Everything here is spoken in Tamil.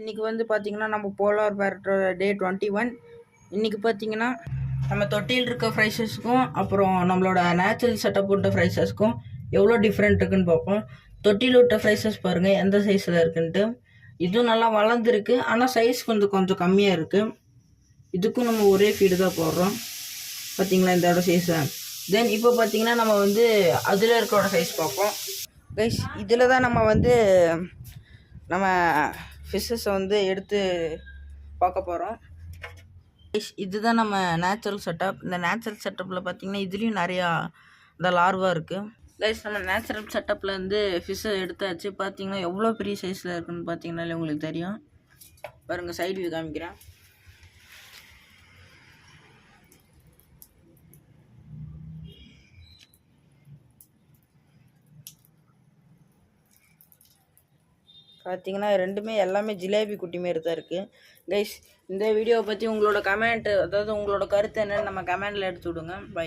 இன்னைக்கு வந்து பார்த்தீங்கன்னா நம்ம போலார் பேரட்டோட டே 21. இன்னைக்கு பார்த்தீங்கன்னா நம்ம தொட்டியில் இருக்க ஃப்ரைஸஸ்க்கும் அப்புறம் நம்மளோட நேச்சுரல் செட்டப் விட்ட ஃப்ரைஸஸ்க்கும் எவ்வளோ டிஃப்ரெண்ட் இருக்குன்னு பார்ப்போம். தொட்டியில் விட்ட ஃப்ரைஸஸ் பாருங்கள் எந்த சைஸில் இருக்குன்ட்டு. இதுவும் நல்லா வளர்ந்துருக்கு, ஆனால் சைஸ் கொஞ்சம் கம்மியாக இருக்குது. இதுக்கும் நம்ம ஒரே ஃபீடு தான் போடுறோம். பார்த்தீங்களா இதோட சைஸை. தென் இப்போ பார்த்தீங்கன்னா நம்ம வந்து அதில் இருக்கிறோட சைஸ் பார்ப்போம். கைஸ் இதில் தான் நம்ம ஃபிஷ்ஷஸை வந்து எடுத்து பார்க்க போகிறோம். இதுதான் நம்ம நேச்சுரல் செட்டப். இந்த நேச்சுரல் செட்டப்பில் பார்த்தீங்கன்னா இதுலேயும் நிறையா இந்த லார்வா இருக்குது. கைஸ் நம்ம நேச்சுரல் செட்டப்பில் வந்து ஃபிஷ்ஷை எடுத்தாச்சு. பார்த்தீங்கன்னா எவ்வளோ பெரிய சைஸில் இருக்குன்னு பார்த்தீங்கன்னாலே உங்களுக்கு தெரியும். பாருங்கள், சைடு வியூ காமிக்கிறேன். பார்த்தீங்கன்னா ரெண்டுமே எல்லாமே ஜிலேபி குட்டி மாரி தான் இருக்குது. கைஸ் இந்த வீடியோவை பற்றி உங்களோட கமெண்ட், அதாவது உங்களோட கருத்து என்னன்னு நம்ம கமெண்டில் எடுத்து விடுங்க. பை.